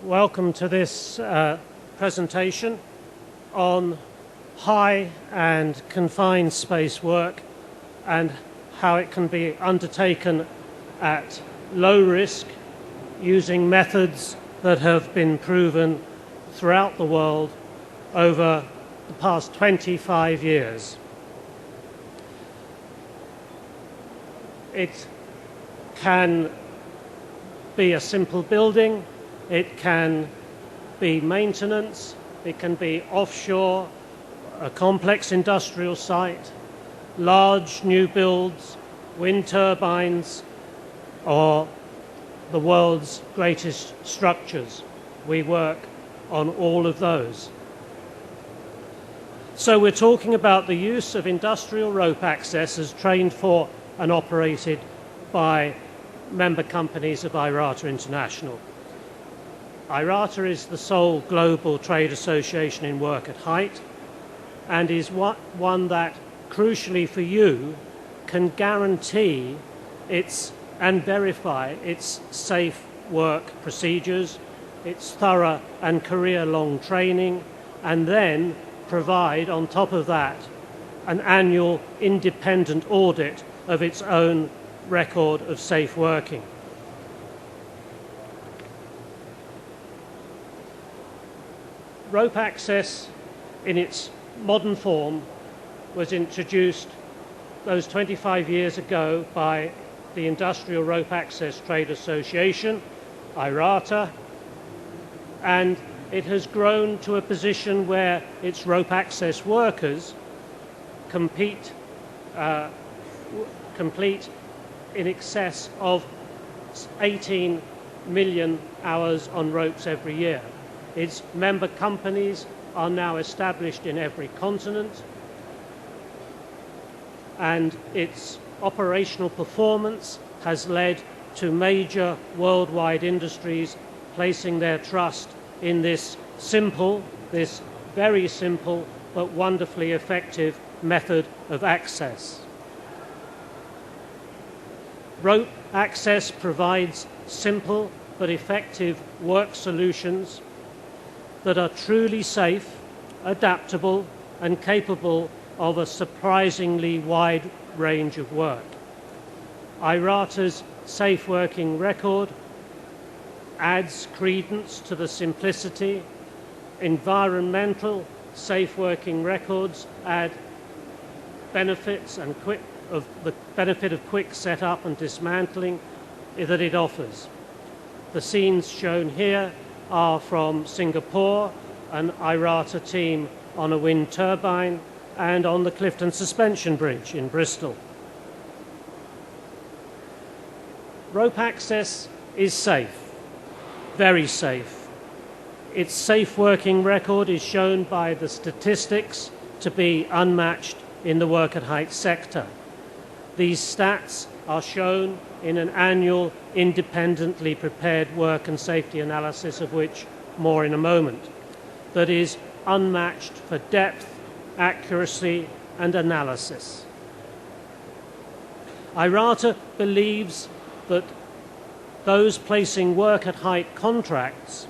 Welcome to this presentation on high and confined space work and how it can be undertaken at low risk using methods that have been proven throughout the world over the past 25 years. It can be a simple building, it can be maintenance, it can be offshore, a complex industrial site, large new builds, wind turbines, or the world's greatest structures. We work on all of those. So we're talking about the use of industrial rope access as trained for and operated by member companies of IRATA International. IRATA is the sole global trade association in work at height and is one that, crucially for you, can guarantee and verify its safe work procedures, its thorough and career-long training, and then provide, on top of that, an annual independent audit of its own record of safe working. Rope access in its modern form was introduced those 25 years ago by the Industrial Rope Access Trade Association, IRATA, and it has grown to a position where its rope access workers complete in excess of 18 million hours on ropes every year. Its member companies are now established in every continent, and its operational performance has led to major worldwide industries placing their trust in this very simple but wonderfully effective method of access. Rope access provides simple but effective work solutions that are truly safe, adaptable, and capable of a surprisingly wide range of work. IRATA's safe working record adds credence to the simplicity. Environmental safe working records add benefits and the benefit of quick setup and dismantling that it offers. The scenes shown here are from Singapore, an IRATA team on a wind turbine, and on the Clifton Suspension Bridge in Bristol. Rope access is safe, very safe. Its safe working record is shown by the statistics to be unmatched in the work at height sector. These stats are shown in an annual independently prepared work and safety analysis, of which more in a moment, that is unmatched for depth, accuracy, and analysis. IRATA believes that those placing work at height contracts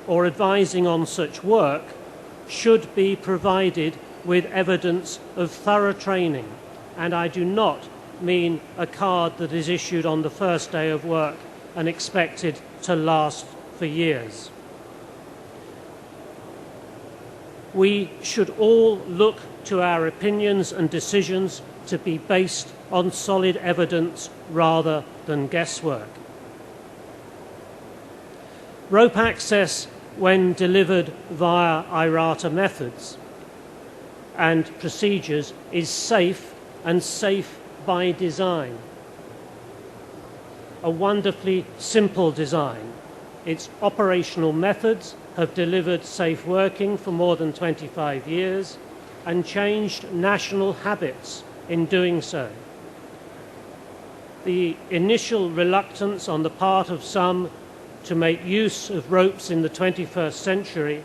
or advising on such work should be provided with evidence of thorough training, and I do not mean a card that is issued on the first day of work and expected to last for years. We should all look to our opinions and decisions to be based on solid evidence rather than guesswork. Rope access, when delivered via IRATA methods and procedures, is safe and safe by design. A wonderfully simple design. Its operational methods have delivered safe working for more than 25 years and changed national habits in doing so. The initial reluctance on the part of some to make use of ropes in the 21st century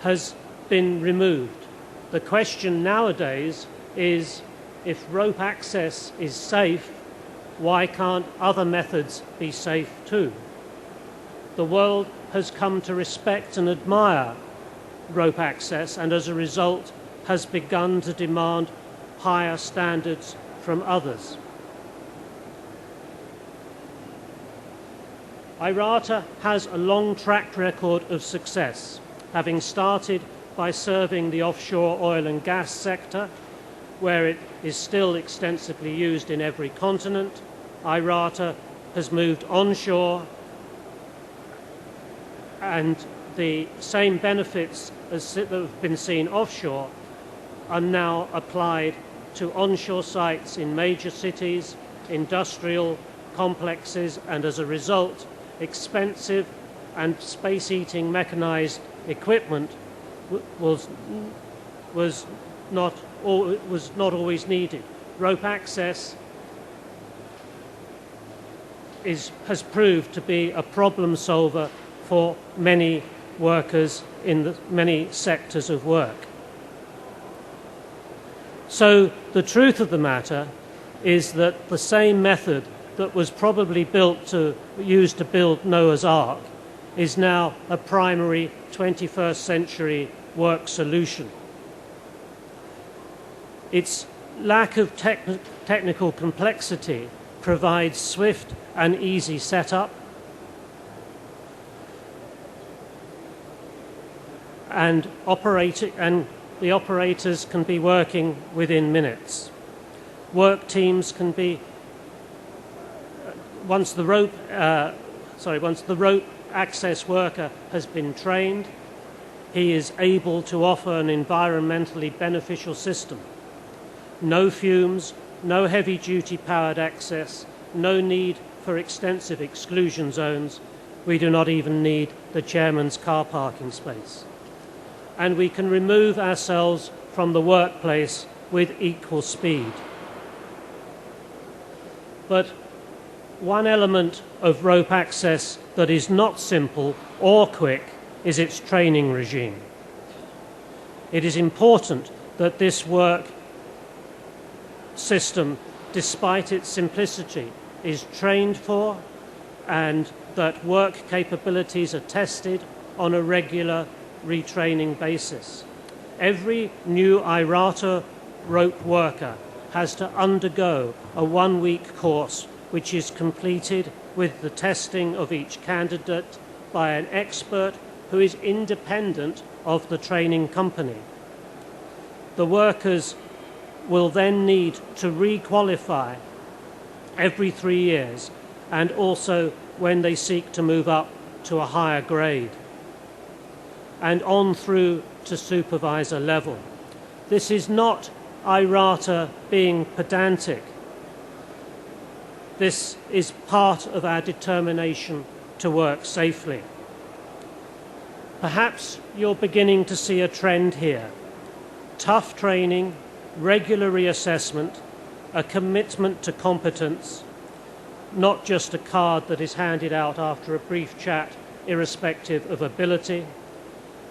has been removed. The question nowadays is, if rope access is safe, why can't other methods be safe too? The world has come to respect and admire rope access, and as a result has begun to demand higher standards from others. IRATA has a long track record of success, having started by serving the offshore oil and gas sector, where it is still extensively used in every continent. IRATA has moved onshore, and the same benefits as that have been seen offshore are now applied to onshore sites in major cities, industrial complexes, and as a result, expensive and space-eating mechanized equipment was not always needed. Rope access has proved to be a problem solver for many workers in many sectors of work. So the truth of the matter is that the same method that was probably used to build Noah's Ark is now a primary 21st century work solution. Its lack of technical complexity provides swift and easy setup, and the operators can be working within minutes. Work teams can be, once the rope access worker has been trained, he is able to offer an environmentally beneficial system. No fumes, no heavy-duty powered access, no need for extensive exclusion zones. We do not even need the chairman's car parking space. And we can remove ourselves from the workplace with equal speed. But one element of rope access that is not simple or quick is its training regime. It is important that this work system, despite its simplicity, is trained for, and that work capabilities are tested on a regular retraining basis. Every new IRATA rope worker has to undergo a one-week course which is completed with the testing of each candidate by an expert who is independent of the training company. The workers will then need to re-qualify every 3 years, and also when they seek to move up to a higher grade, and on through to supervisor level. This is not IRATA being pedantic. This is part of our determination to work safely. Perhaps you're beginning to see a trend here. Tough training, regular reassessment, a commitment to competence, not just a card that is handed out after a brief chat irrespective of ability.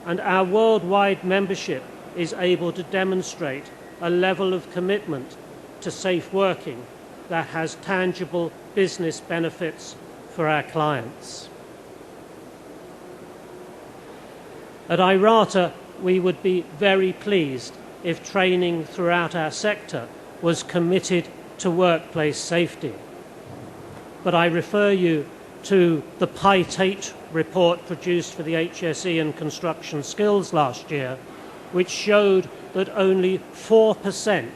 And our worldwide membership is able to demonstrate a level of commitment to safe working that has tangible business benefits for our clients. At IRATA, we would be very pleased if training throughout our sector was committed to workplace safety. But I refer you to the PI-TATE report produced for the HSE and construction skills last year, which showed that only 4%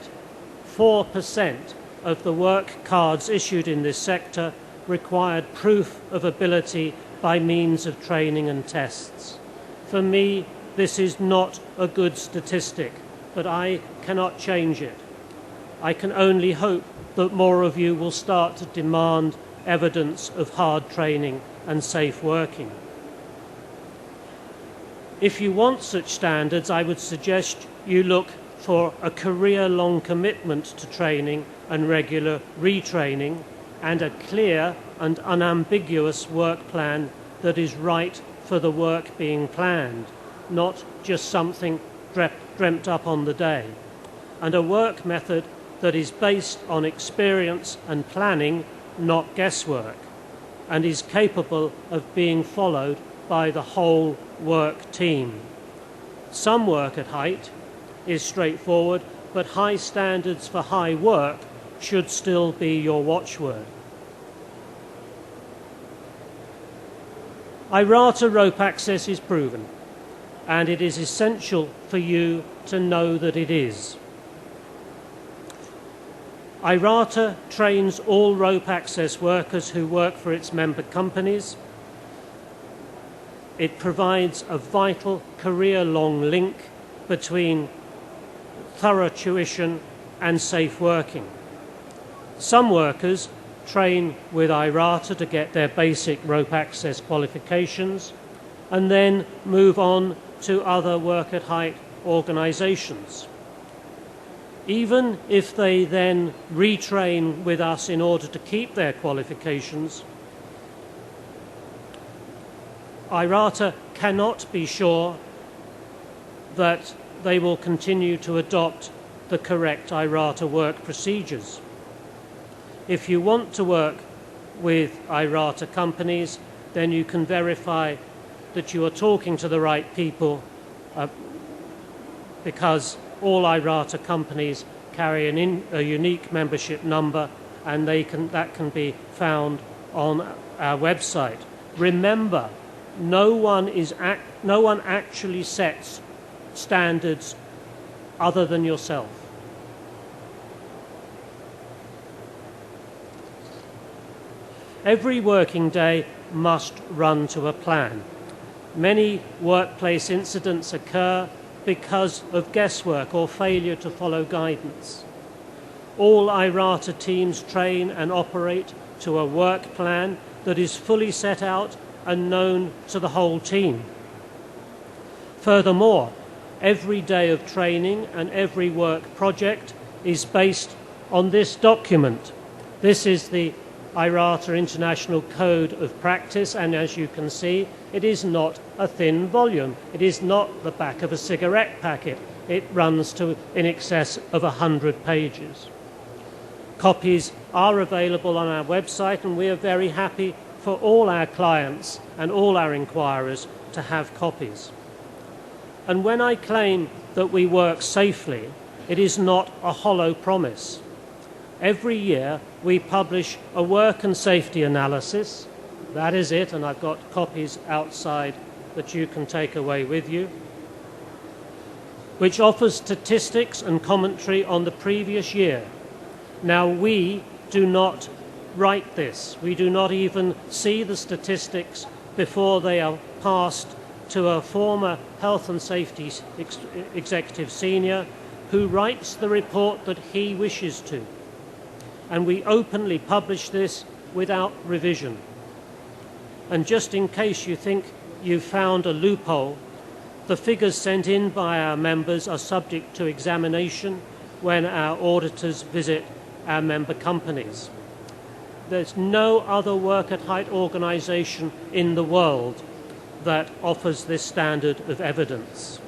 of the work cards issued in this sector required proof of ability by means of training and tests. For me, this is not a good statistic, but I cannot change it. I can only hope that more of you will start to demand evidence of hard training and safe working. If you want such standards, I would suggest you look for a career-long commitment to training and regular retraining, and a clear and unambiguous work plan that is right for the work being planned, not just something dreamt up on the day, and a work method that is based on experience and planning, not guesswork, and is capable of being followed by the whole work team. Some work at height is straightforward, but high standards for high work should still be your watchword. IRATA rope access is proven, and it is essential for you to know that it is. IRATA trains all rope access workers who work for its member companies. It provides a vital career-long link between thorough tuition and safe working. Some workers train with IRATA to get their basic rope access qualifications and then move on to other work at height organisations. Even if they then retrain with us in order to keep their qualifications, IRATA cannot be sure that they will continue to adopt the correct IRATA work procedures. If you want to work with IRATA companies, then you can verify that you are talking to the right people, because all IRATA companies carry a unique membership number, and that can be found on our website. Remember, no one actually sets standards other than yourself. Every working day must run to a plan. Many workplace incidents occur because of guesswork or failure to follow guidance. All IRATA teams train and operate to a work plan that is fully set out and known to the whole team. Furthermore, every day of training and every work project is based on this document. This is the IRATA International Code of Practice, and as you can see, it is not a thin volume. It is not the back of a cigarette packet. It runs to in excess of 100 pages. Copies are available on our website, and we are very happy for all our clients and all our inquirers to have copies. And when I claim that we work safely, it is not a hollow promise. Every year we publish a work and safety analysis. That is it, and I've got copies outside that you can take away with you, which offers statistics and commentary on the previous year. Now, we do not write this. We do not even see the statistics before they are passed to a former health and safety executive senior who writes the report that he wishes to. And we openly publish this without revision. And just in case you think you've found a loophole, the figures sent in by our members are subject to examination when our auditors visit our member companies. There's no other work at height organisation in the world that offers this standard of evidence.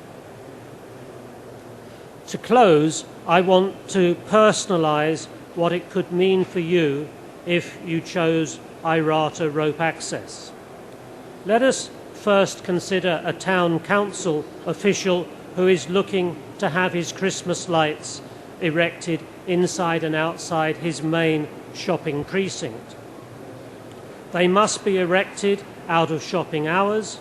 To close, I want to personalise what it could mean for you if you chose IRATA rope access. Let us first consider a town council official who is looking to have his Christmas lights erected inside and outside his main shopping precinct. They must be erected out of shopping hours.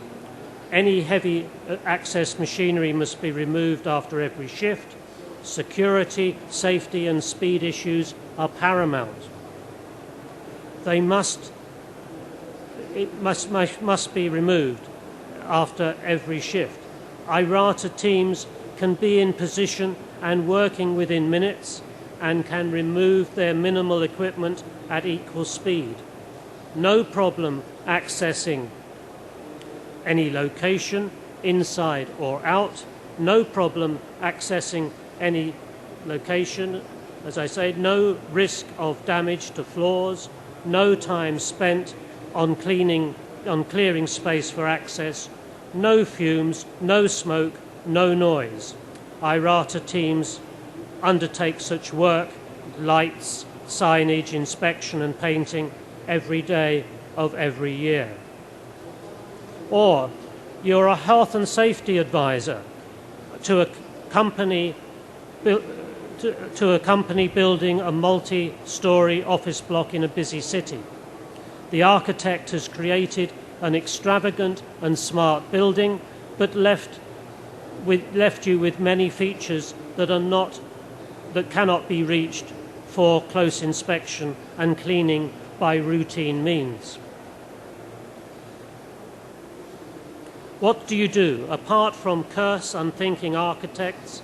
Any heavy access machinery must be removed after every shift. Security, safety and speed issues are paramount. It must be removed after every shift. IRATA teams can be in position and working within minutes and can remove their minimal equipment at equal speed. No problem accessing any location, inside or out. No problem accessing any location. As I say, no risk of damage to floors, no time spent on clearing space for access, no fumes, no smoke, no noise. IRATA teams undertake such work, lights, signage, inspection and painting every day of every year. Or you're a health and safety advisor to a company building a multi-story office block in a busy city. The architect has created an extravagant and smart building, but left you with many features that cannot be reached for close inspection and cleaning by routine means. What do you do? Apart from curse unthinking architects,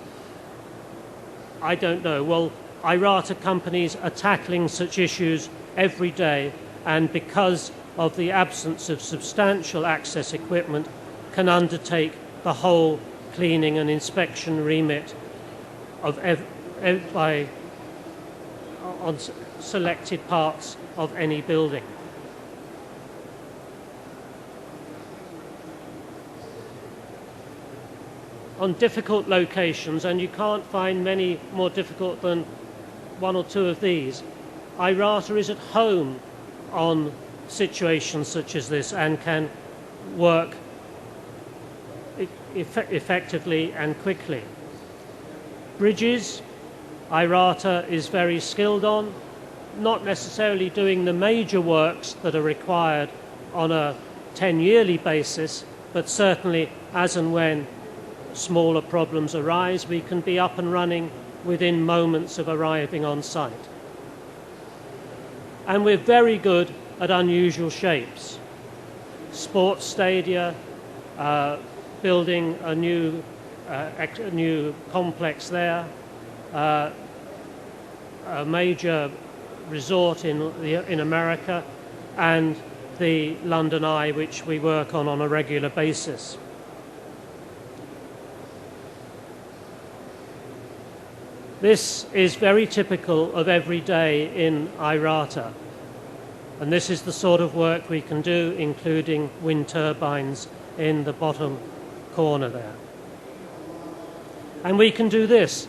I don't know. Well, IRATA companies are tackling such issues every day, and because of the absence of substantial access equipment, can undertake the whole cleaning and inspection remit on selected parts of any building. On difficult locations, and you can't find many more difficult than one or two of these, IRATA is at home on situations such as this and can work effectively and quickly. Bridges, IRATA is very skilled on, not necessarily doing the major works that are required on a 10-yearly basis, but certainly as and when smaller problems arise, we can be up and running within moments of arriving on site. And we're very good at unusual shapes. Sports stadia, building a new complex there, a major resort in America, and the London Eye, which we work on a regular basis. This is very typical of every day in IRATA, and this is the sort of work we can do, including wind turbines in the bottom corner there. And we can do this.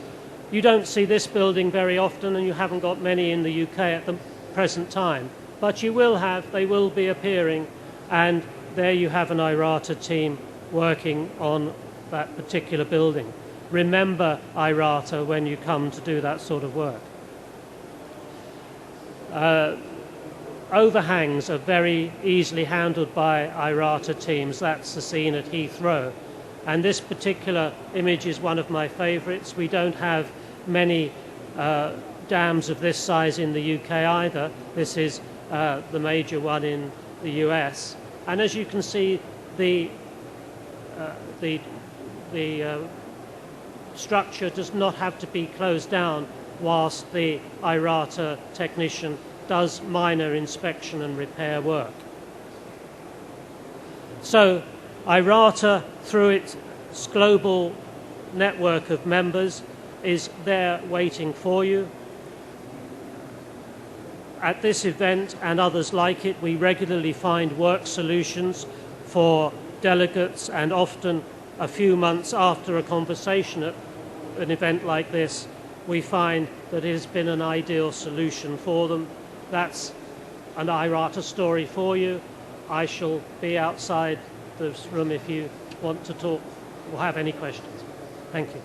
You don't see this building very often, and you haven't got many in the UK at the present time, but you will have, they will be appearing, and there you have an IRATA team working on that particular building. Remember IRATA when you come to do that sort of work. Overhangs are very easily handled by IRATA teams. That's the scene at Heathrow. And this particular image is one of my favorites. We don't have many dams of this size in the UK either. This is the major one in the US. And as you can see, the structure does not have to be closed down whilst the IRATA technician does minor inspection and repair work. So IRATA, through its global network of members, is there waiting for you. At this event and others like it, we regularly find work solutions for delegates, and often a few months after a conversation at an event like this, we find that it has been an ideal solution for them. That's an IRATA story for you. I shall be outside this room if you want to talk or have any questions. Thank you.